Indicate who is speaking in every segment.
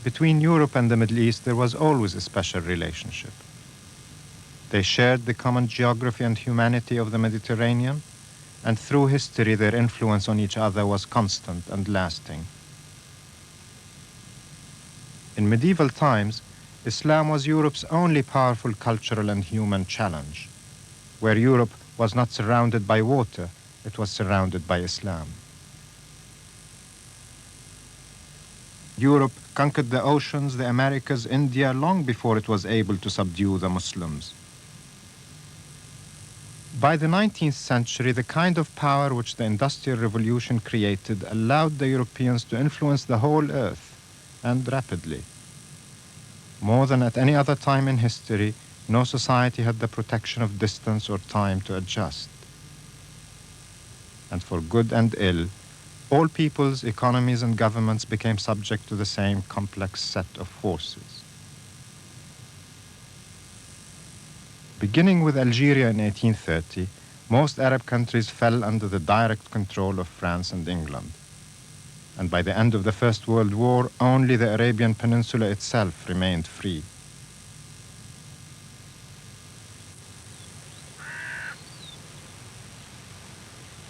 Speaker 1: Between Europe and the Middle East, there was always a special relationship. They shared the common geography and humanity of the Mediterranean, and through history, their influence on each other was constant and lasting. In medieval times, Islam was Europe's only powerful cultural and human challenge. Where Europe was not surrounded by water, it was surrounded by Islam. Europe conquered the oceans, the Americas, India, long before it was able to subdue the Muslims. By the 19th century, the kind of power which the Industrial Revolution created allowed the Europeans to influence the whole earth, and rapidly. More than at any other time in history, no society had the protection of distance or time to adjust. And for good and ill, all peoples, economies, and governments became subject to the same complex set of forces. Beginning with Algeria in 1830, most Arab countries fell under the direct control of France and England. And by the end of the First World War, only the Arabian Peninsula itself remained free.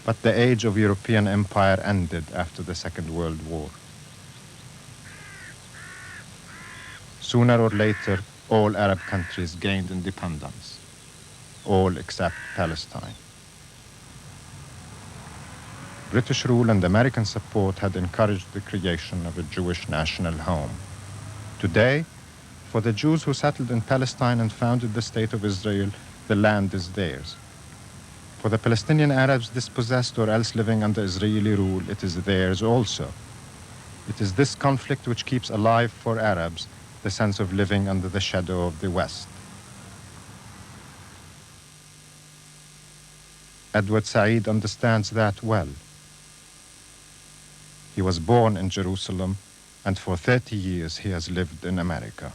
Speaker 1: But the age of European empire ended after the Second World War. Sooner or later, all Arab countries gained independence, all except Palestine. British rule and American support had encouraged the creation of a Jewish national home. Today, for the Jews who settled in Palestine and founded the State of Israel, the land is theirs. For the Palestinian Arabs dispossessed or else living under Israeli rule, it is theirs also. It is this conflict which keeps alive for Arabs the sense of living under the shadow of the West. Edward Said understands that well. He was born in Jerusalem, and for 30 years he has lived in America.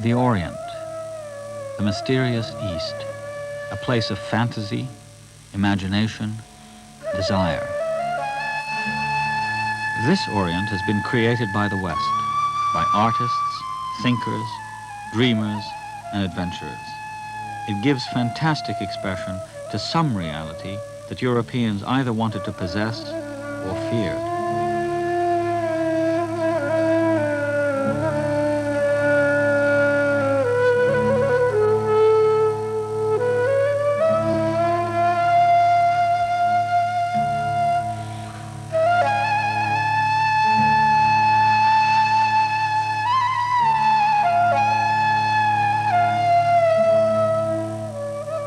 Speaker 2: The Orient, the mysterious East, a place of fantasy, imagination, desire. This Orient has been created by the West, by artists, thinkers, dreamers, and adventurers. It gives fantastic expression to some reality that Europeans either wanted to possess or feared.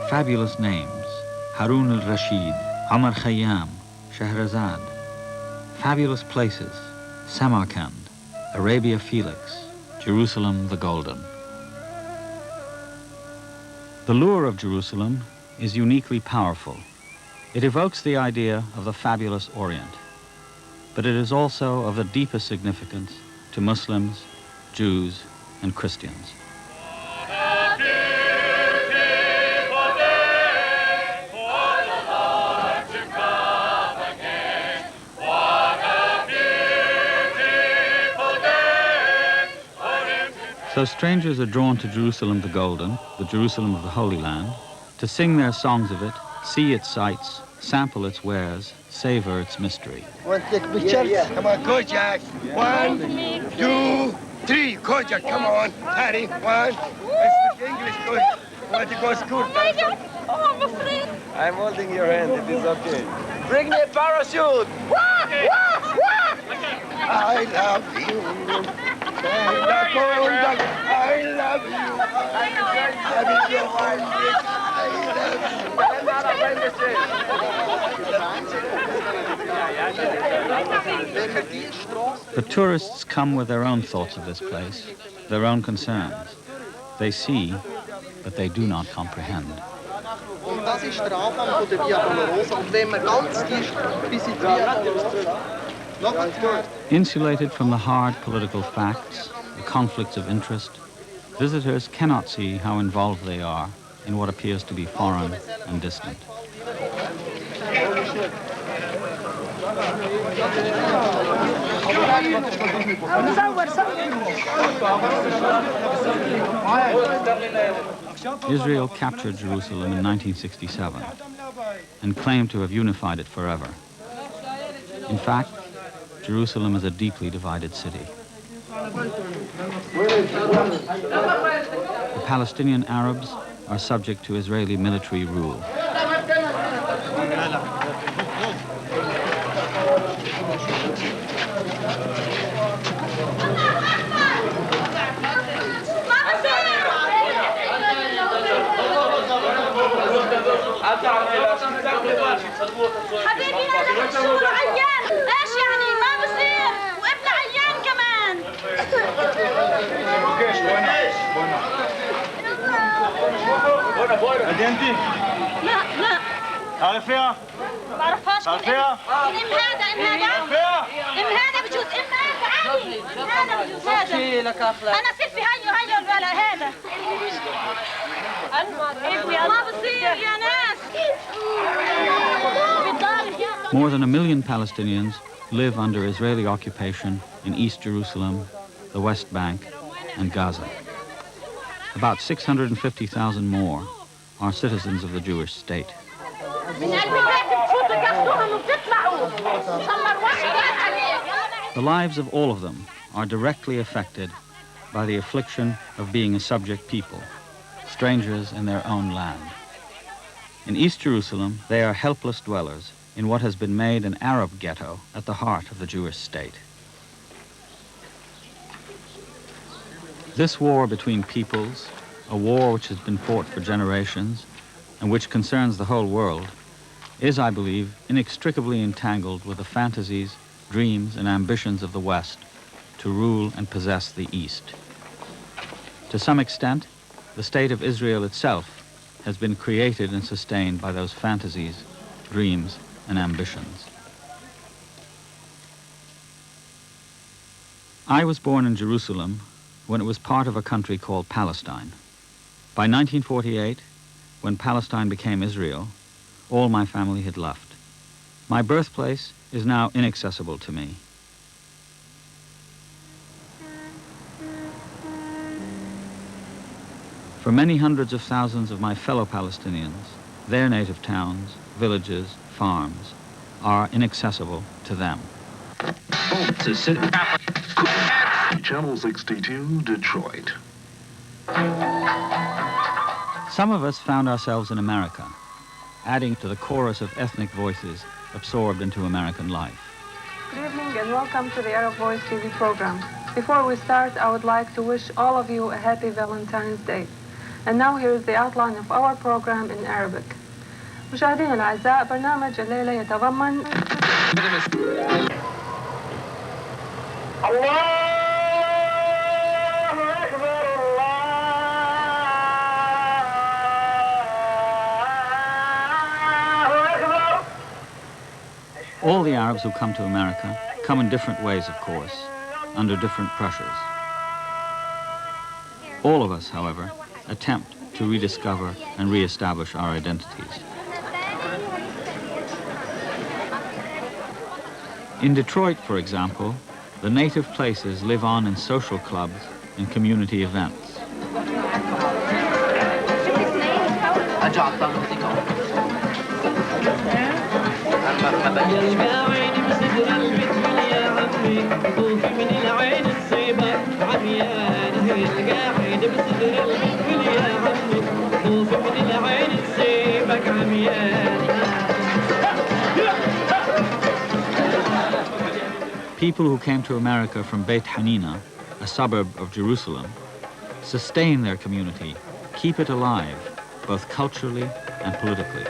Speaker 2: Fabulous names: Harun al-Rashid, Omar Khayyam, Shahrazad. Fabulous places: Samarkand, Arabia Felix, Jerusalem the Golden. The lure of Jerusalem is uniquely powerful. It evokes the idea of the fabulous Orient, but it is also of the deepest significance to Muslims, Jews, and Christians. So strangers are drawn to Jerusalem the Golden, the Jerusalem of the Holy Land, to sing their songs of it, see its sights, sample its wares, savor its mystery.
Speaker 3: Want to take pictures?
Speaker 4: Yeah. Come on, go, Jack. 1, 2, 3. Go, Jack. Come on. Harry, 1. I speak English. Good. Want to go to school?
Speaker 5: Oh, I'm afraid.
Speaker 4: I'm holding your hand. It is okay.
Speaker 3: Bring me a parachute.
Speaker 5: Wah! Wah! Wah!
Speaker 4: I love you. I love you. I'm your heartbreak.
Speaker 2: The tourists come with their own thoughts of this place, their own concerns. They see, but they do not comprehend. Insulated from the hard political facts, the conflicts of interest, visitors cannot see how involved they are in what appears to be foreign and distant. Israel captured Jerusalem in 1967 and claimed to have unified it forever. In fact, Jerusalem is a deeply divided city. The Palestinian Arabs are subject to Israeli military rule.
Speaker 5: حبيبي انا مكسور عيان ايش يعني ما بصير وابن عيان كمان لا لا
Speaker 3: تعرفيها؟
Speaker 5: ما بعرفهاش
Speaker 3: تعرفيها؟
Speaker 5: ام هذا بجوز ام هذا عادي هذا بجوز هذا انا سيلفي هيو الولا هذا ما بصير يا ناس.
Speaker 2: More than 1 million Palestinians live under Israeli occupation in East Jerusalem, the West Bank, and Gaza. About 650,000 more are citizens of the Jewish state. The lives of all of them are directly affected by the affliction of being a subject people, strangers in their own land. In East Jerusalem, they are helpless dwellers in what has been made an Arab ghetto at the heart of the Jewish state. This war between peoples, a war which has been fought for generations and which concerns the whole world, is, I believe, inextricably entangled with the fantasies, dreams, and ambitions of the West to rule and possess the East. To some extent, the state of Israel itself has been created and sustained by those fantasies, dreams, and ambitions. I was born in Jerusalem when it was part of a country called Palestine. By 1948, when Palestine became Israel, all my family had left. My birthplace is now inaccessible to me. For many hundreds of thousands of my fellow Palestinians, their native towns, villages, farms are inaccessible to them.
Speaker 6: Channel 62, Detroit.
Speaker 2: Some of us found ourselves in America, adding to the chorus of ethnic voices absorbed into American life.
Speaker 7: Good evening and welcome to the Arab Voice TV program. Before we start, I would like to wish all of you a happy Valentine's Day. And now here is the outline of our program in Arabic. مشاهدينا الأعزاء، برنامج الليلة يتضمن
Speaker 2: All the Arabs who come to America come in different ways, of course, under different pressures. All of us, however, attempt to rediscover and re-establish our identities. In Detroit, for example, the native places live on in social clubs and community events. people who came to America from Beit Hanina, a suburb of Jerusalem, sustain their community, keep it alive, both culturally and politically.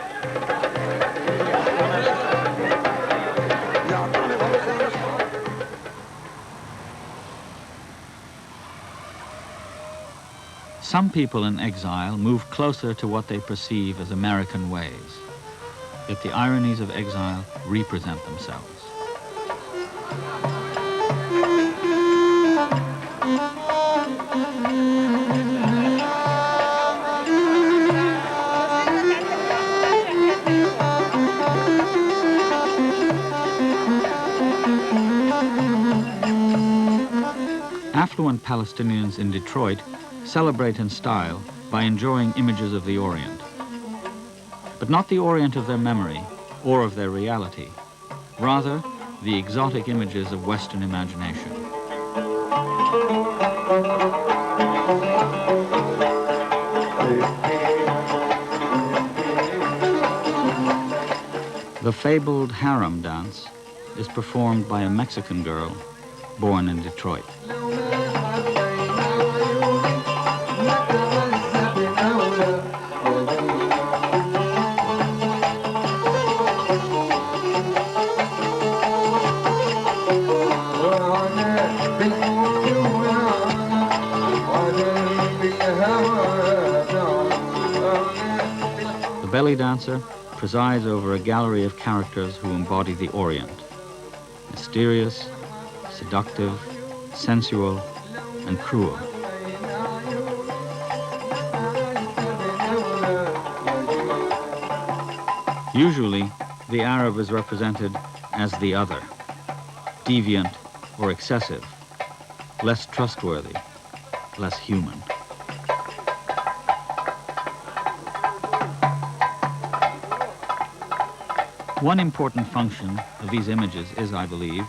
Speaker 2: Some people in exile move closer to what they perceive as American ways, yet the ironies of exile represent themselves. Affluent Palestinians in Detroit celebrate in style by enjoying images of the Orient. But not the Orient of their memory or of their reality, rather the exotic images of Western imagination. The fabled harem dance is performed by a Mexican girl born in Detroit. The belly dancer presides over a gallery of characters who embody the Orient, mysterious, seductive, sensual, and cruel. Usually, the Arab is represented as the other, deviant or excessive, less trustworthy, less human. One important function of these images is, I believe,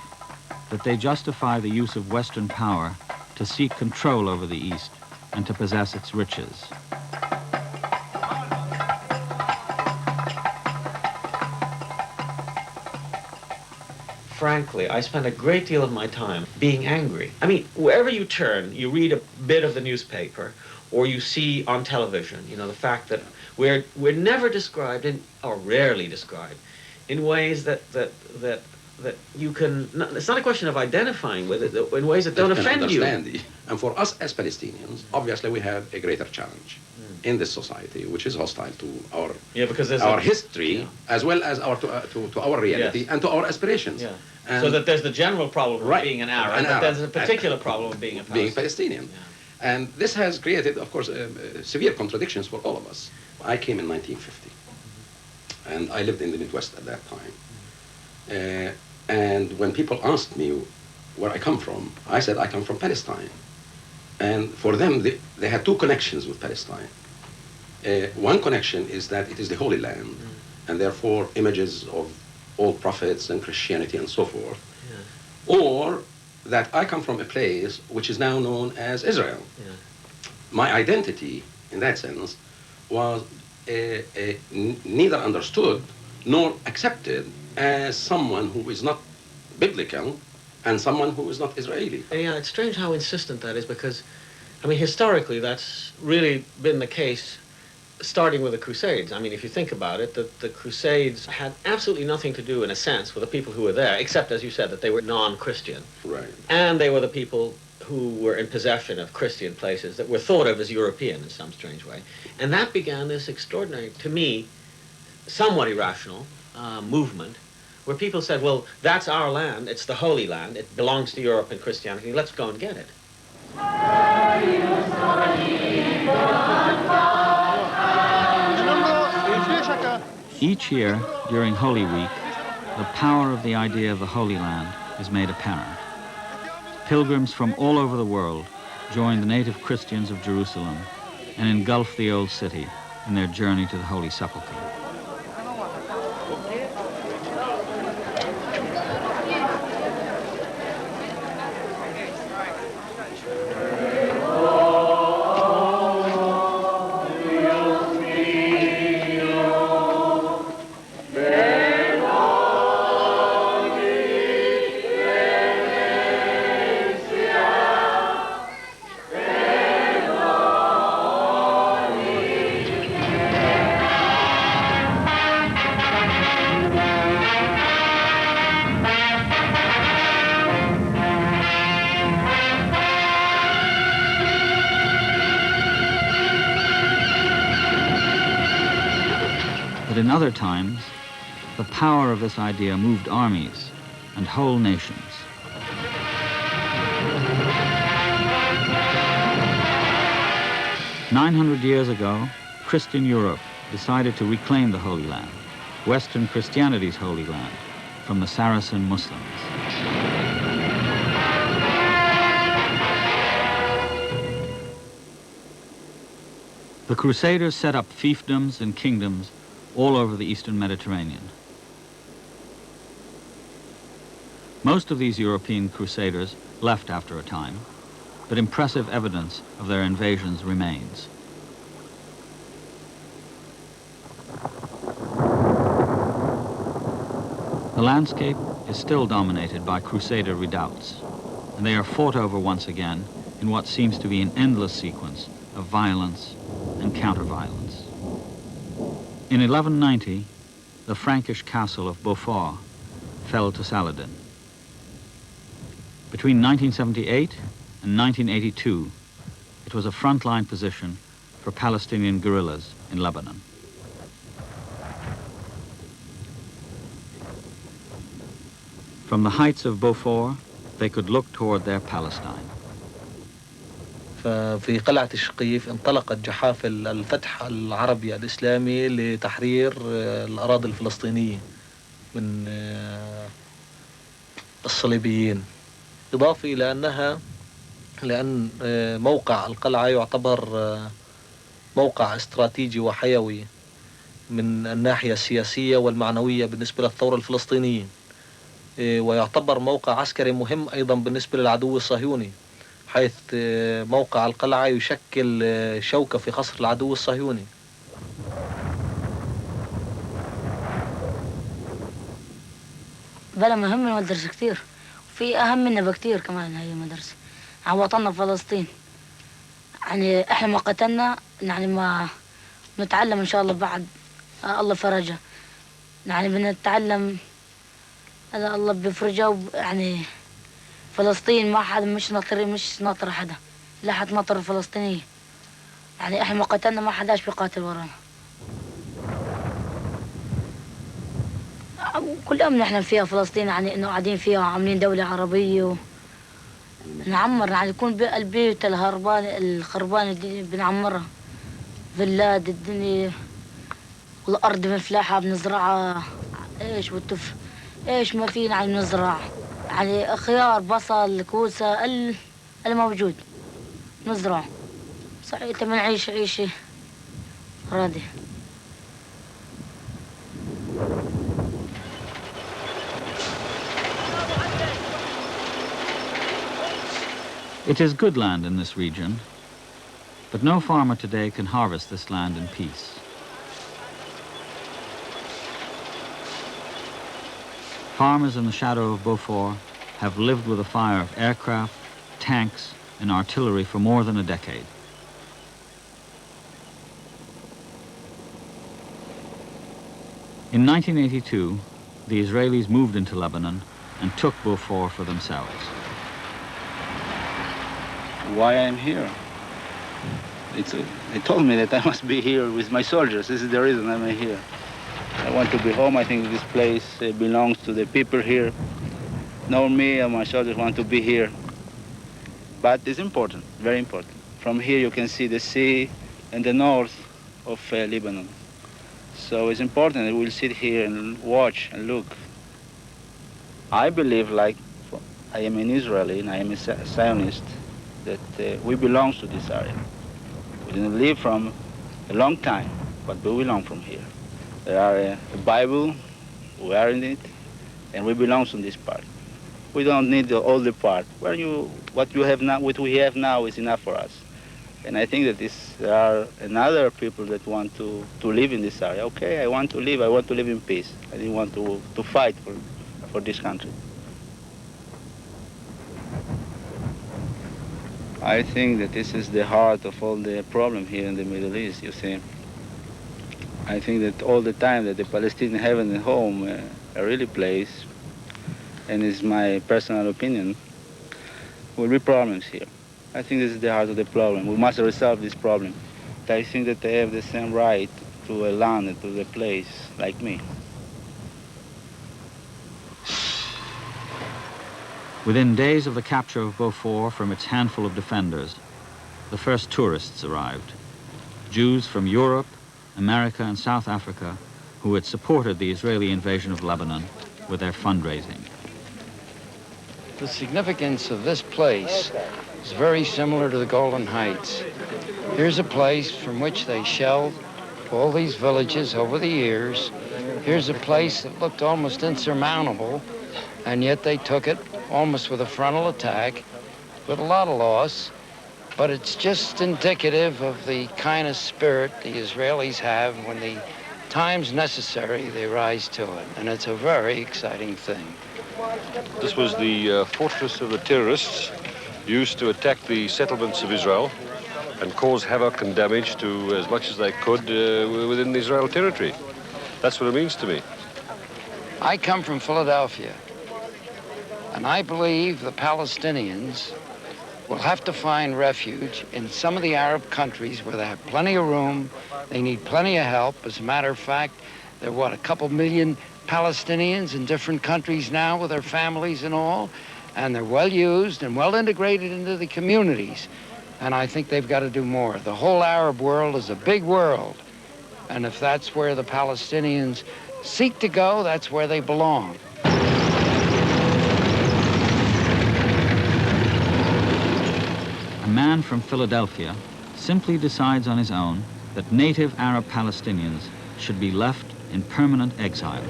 Speaker 2: that they justify the use of Western power to seek control over the East and to possess its riches.
Speaker 3: Frankly, I spend a great deal of my time being angry. I mean, wherever you turn, you read a bit of the newspaper, or you see on television, you know, the fact that we're never described, or rarely described, in ways that you can, it's not a question of identifying with it, in ways that don't offend you.
Speaker 8: And for us as Palestinians, obviously we have a greater challenge in this society, which is hostile to our history, as well as to our reality and to our aspirations.
Speaker 3: Yeah. So that there's the general problem of being an Arab, but there's a particular problem of being a
Speaker 8: Palestinian. Yeah. And this has created, of course, severe contradictions for all of us. I came in 1950, and I lived in the Midwest at that time. And when people asked me where I come from, I said I come from Palestine. And for them, they had two connections with Palestine. One connection is that it is the Holy Land, and therefore images of all prophets and Christianity and so forth. Yeah. Or that I come from a place which is now known as Israel. Yeah. My identity, in that sense, was neither understood nor accepted as someone who is not biblical and someone who is not Israeli.
Speaker 3: Yeah, it's strange how insistent that is, because, I mean, historically, that's really been the case, starting with the Crusades. I mean, if you think about it, the Crusades had absolutely nothing to do, in a sense, with the people who were there, except, as you said, that they were non-Christian.
Speaker 8: Right.
Speaker 3: And they were the people who were in possession of Christian places that were thought of as European in some strange way. And that began this extraordinary, to me, somewhat irrational movement, where people said, well, that's our land, it's the Holy Land, it belongs to Europe and Christianity, let's go and get it.
Speaker 2: Each year, during Holy Week, the power of the idea of the Holy Land is made apparent. Pilgrims from all over the world join the native Christians of Jerusalem and engulf the old city in their journey to the Holy Sepulchre. But in other times, the power of this idea moved armies and whole nations. "900 years ago, Christian Europe decided to reclaim the Holy Land, Western Christianity's Holy Land, from the Saracen Muslims. The Crusaders set up fiefdoms and kingdoms all over the Eastern Mediterranean. Most of these European Crusaders left after a time, but impressive evidence of their invasions remains. The landscape is still dominated by Crusader redoubts, and they are fought over once again in what seems to be an endless sequence of violence and counter-violence. In 1190, the Frankish castle of Beaufort fell to Saladin. Between 1978 and 1982, it was a frontline position for Palestinian guerrillas in Lebanon. From the heights of Beaufort, they could look toward their Palestine.
Speaker 9: ففي قلعة الشقيف انطلقت جحافل الفتح العربي الإسلامي لتحرير الأراضي الفلسطينية من الصليبيين. إضافة إلى لأن موقع القلعة يعتبر موقع استراتيجي وحيوي من الناحية السياسية والمعنوية بالنسبة للثورة الفلسطينية، ويعتبر موقع عسكري مهم أيضا بالنسبة للعدو الصهيوني، حيث موقع القلعة يشكل شوكة في خصر العدو الصهيوني.
Speaker 10: بلا مهم المدرسة كتير، وفي أهم منها بكتير كمان هي المدرسة عن وطننا فلسطين. يعني إحنا ما قتلنا، يعني ما نتعلم إن شاء الله بعد الله فرجها. يعني بنتعلم الله بيفرجها، يعني فلسطين ما حدا مش ناطر حدا، لا حتناطر الفلسطينية. يعني إحنا ما قتلنا، ما حداش بيقاتل ورانا. كل يوم نحن فيها فلسطين، يعني إنه قاعدين فيها وعاملين دولة عربية نعمر، يعني يكون البيوت الخربانة دي بنعمرها، فيلات الدنيا والأرض بنفلاحها بنزرعها، إيش إيش ما فينا يعني نزرع، يعني خيار بصل كوسة الموجود نزرعه. صحيح بنعيش عيشة راضية.
Speaker 2: It is good land in this region, but no farmer today can harvest this land in peace. Farmers in the shadow of Beaufort have lived with the fire of aircraft, tanks, and artillery for more than a decade. In 1982, the Israelis moved into Lebanon and took Beaufort for themselves.
Speaker 11: Why I'm here? They told me that I must be here with my soldiers. This is the reason I'm here. I want to be home. I think this place belongs to the people here. Nor me and my soldiers want to be here. But it's important, very important. From here you can see the sea and the north of Lebanon. So it's important that we'll sit here and watch and look. I believe, like I am an Israeli and I am a Zionist, that we belong to this area. We didn't live from a long time, but we belong from here. There are a Bible, we are in it, and we belong to this part. We don't need the older part. What we have now is enough for us. And I think that there are another people that want to live in this area. Okay, I want to live in peace. I didn't want to fight for this country. I think that this is the heart of all the problem here in the Middle East, you see. I think that all the time that the Palestinians have a home, a really place, and it's my personal opinion, will be problems here. I think this is the heart of the problem. We must resolve this problem. I think that they have the same right to a land, to the place, like me.
Speaker 2: Within days of the capture of Beaufort from its handful of defenders, the first tourists arrived. Jews from Europe, America, and South Africa who had supported the Israeli invasion of Lebanon with their fundraising.
Speaker 12: The significance of this place is very similar to the Golden Heights. Here's a place from which they shelled all these villages over the years. Here's a place that looked almost insurmountable, and yet they took it almost with a frontal attack, with a lot of loss. But it's just indicative of the kind of spirit the Israelis have. When the time's necessary, they rise to it, and it's a very exciting thing.
Speaker 13: This was the fortress of the terrorists used to attack the settlements of Israel and cause havoc and damage to as much as they could within the Israel territory. That's what it means to me.
Speaker 12: I come from Philadelphia, and I believe the Palestinians will have to find refuge in some of the Arab countries where they have plenty of room, they need plenty of help. As a matter of fact, there are, a couple million Palestinians in different countries now with their families and all, and they're well used and well integrated into the communities. And I think they've got to do more. The whole Arab world is a big world, and if that's where the Palestinians seek to go, that's where they belong.
Speaker 2: A man from Philadelphia simply decides on his own that native Arab Palestinians should be left in permanent exile.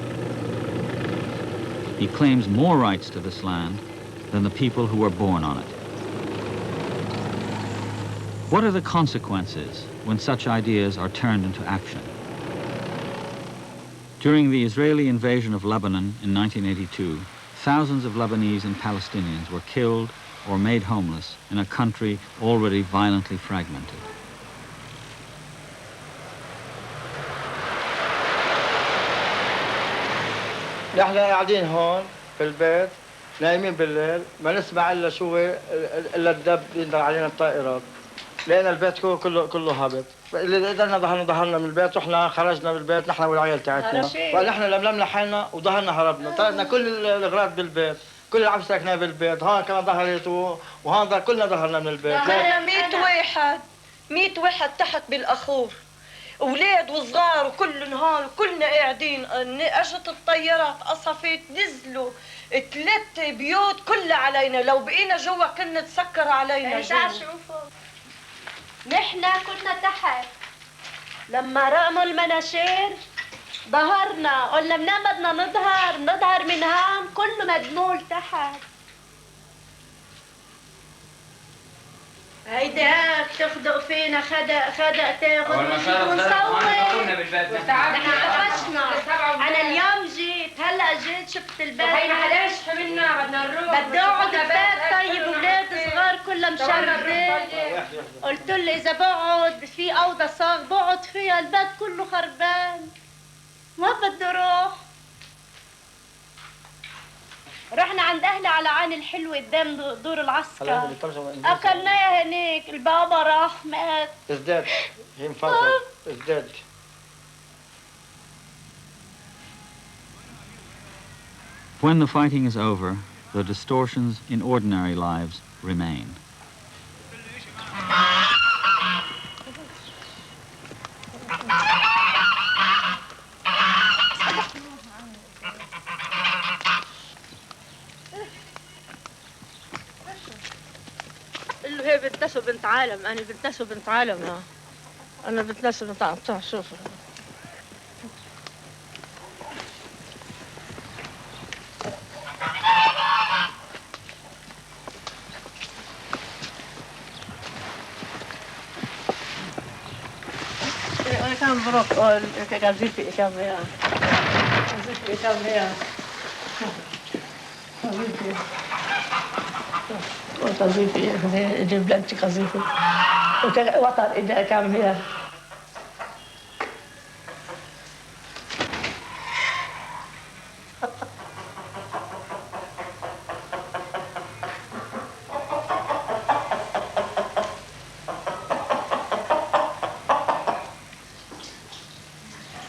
Speaker 2: He claims more rights to this land than the people who were born on it. What are the consequences when such ideas are turned into action? During the Israeli invasion of Lebanon in 1982, thousands of Lebanese and Palestinians were killed or made homeless in a country already violently fragmented.
Speaker 14: نحن قاعدين هون في البيت نايمين بالليل ما نسمع الا شو الا الدب ينزل علينا الطائرات. لقينا البيت كله هابط. اللي قدرنا ظهرنا من البيت، رحنا خرجنا من البيت نحن والعيال تاعتنا. ونحن لملمنا حالنا وظهرنا هربنا، تركنا كل الاغراض بالبيت، كل العفش تركناه بالبيت، هون كمان ظهرت وهون كلنا ظهرنا من البيت.
Speaker 15: 100 واحد تحت بالاخور. اولاد وصغار وكلهم هون كلنا قاعدين. اجت الطيارات قصفت نزلوا 3 بيوت كلها علينا. لو بقينا جوا كنا تسكر علينا جوا.
Speaker 5: نحن كنا تحت لما رقموا المناشير ظهرنا، قلنا منين بدنا نظهر من هون كله مدمول تحت. هيدا تخدق فينا خدق تاخذ ونصور. نحن طفشنا. انا اليوم جيت، هلا جيت شفت البيت. هينا حلاش حملنا بدنا نروح. بدي اقعد ببيت. طيب اولاد صغار كلها مشردة. قلت له اذا بقعد في اوضه صاغ بقعد فيها، البيت كله خربان. ما بدي اروح. رحنا عند اهلي على عين الحلوة قدام دور العسكر. اكلناها هناك، البابا راح مات.
Speaker 14: ازداد هي مفضل ازداد.
Speaker 2: When the fighting is over, the distortions in ordinary lives remain.
Speaker 15: هي بنت ناس وبنت عالم. أنا بنت ناس وبنت عالم. أنا بنت ناس وبنت عالم. شوف أنا كان بروح قصدي كاميرا قذيفة اللي بلانتي قذيفة وطر إذا كان هي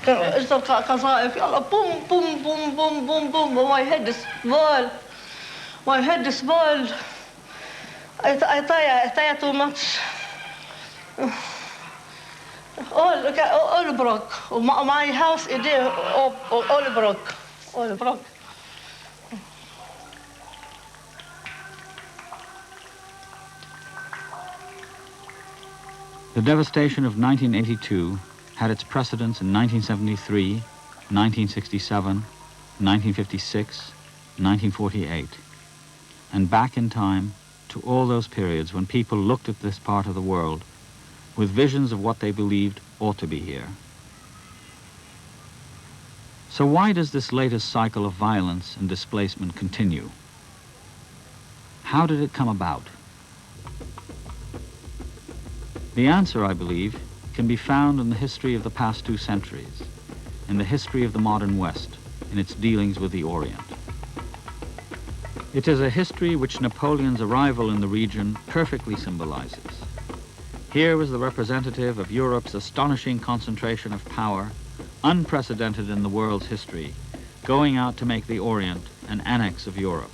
Speaker 15: اجت القذائف يلا بوم بوم بوم بوم بوم بوم my head is ball. My head is ball. I tire too much. All broke. My house is there, all broke. All broke.
Speaker 2: The devastation of 1982 had its precedents in 1973, 1967, 1956, 1948, and back in time to all those periods when people looked at this part of the world with visions of what they believed ought to be here. So why does this latest cycle of violence and displacement continue? How did it come about? The answer, I believe, can be found in the history of the past 2 centuries, in the history of the modern West, in its dealings with the Orient. It is a history which Napoleon's arrival in the region perfectly symbolizes. Here was the representative of Europe's astonishing concentration of power, unprecedented in the world's history, going out to make the Orient an annex of Europe.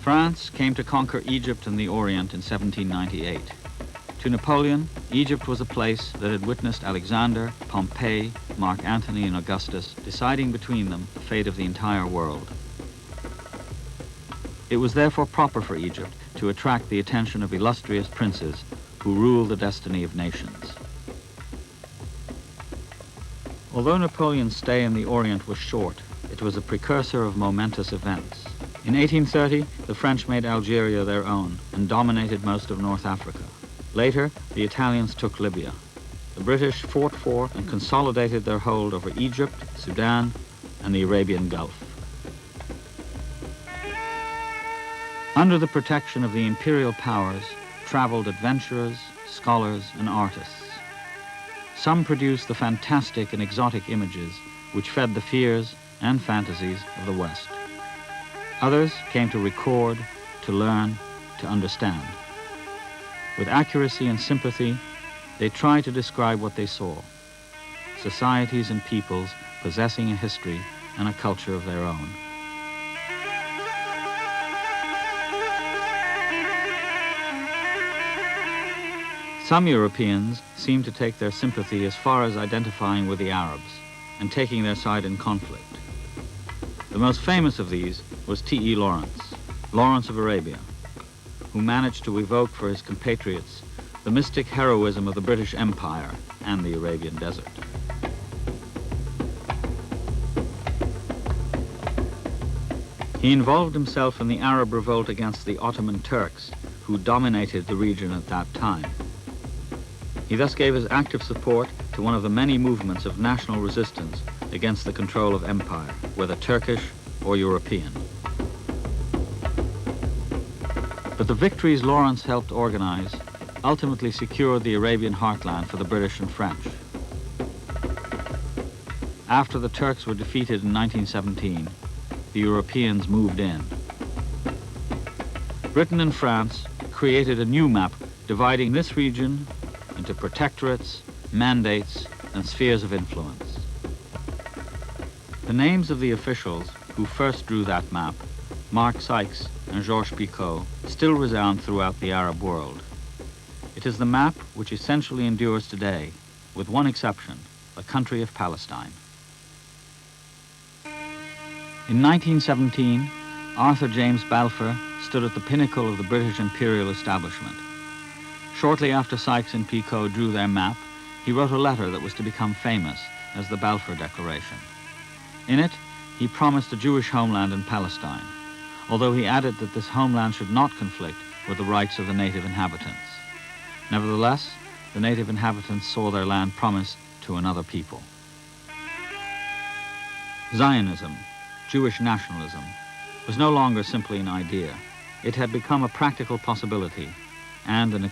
Speaker 2: France came to conquer Egypt and the Orient in 1798. To Napoleon, Egypt was a place that had witnessed Alexander, Pompey, Mark Antony, and Augustus deciding between them the fate of the entire world. It was therefore proper for Egypt to attract the attention of illustrious princes who rule the destiny of nations. Although Napoleon's stay in the Orient was short, it was a precursor of momentous events. In 1830, the French made Algeria their own and dominated most of North Africa. Later, the Italians took Libya. The British fought for and consolidated their hold over Egypt, Sudan, and the Arabian Gulf. Under the protection of the imperial powers traveled adventurers, scholars, and artists. Some produced the fantastic and exotic images which fed the fears and fantasies of the West. Others came to record, to learn, to understand. With accuracy and sympathy, they tried to describe what they saw, societies and peoples possessing a history and a culture of their own. Some Europeans seemed to take their sympathy as far as identifying with the Arabs and taking their side in conflict. The most famous of these was T.E. Lawrence, Lawrence of Arabia, who managed to evoke for his compatriots the mystic heroism of the British Empire and the Arabian Desert. He involved himself in the Arab revolt against the Ottoman Turks, who dominated the region at that time. He thus gave his active support to one of the many movements of national resistance against the control of empire, whether Turkish or European. But the victories Lawrence helped organize ultimately secured the Arabian heartland for the British and French. After the Turks were defeated in 1917, the Europeans moved in. Britain and France created a new map dividing this region into protectorates, mandates, and spheres of influence. The names of the officials who first drew that map, Mark Sykes and Georges Picot, still resound throughout the Arab world. It is the map which essentially endures today, with one exception, the country of Palestine. In 1917, Arthur James Balfour stood at the pinnacle of the British imperial establishment. Shortly after Sykes and Picot drew their map, he wrote a letter that was to become famous as the Balfour Declaration. In it, he promised a Jewish homeland in Palestine, although he added that this homeland should not conflict with the rights of the native inhabitants. Nevertheless, the native inhabitants saw their land promised to another people. Zionism, Jewish nationalism, was no longer simply an idea. It had become a practical possibility and an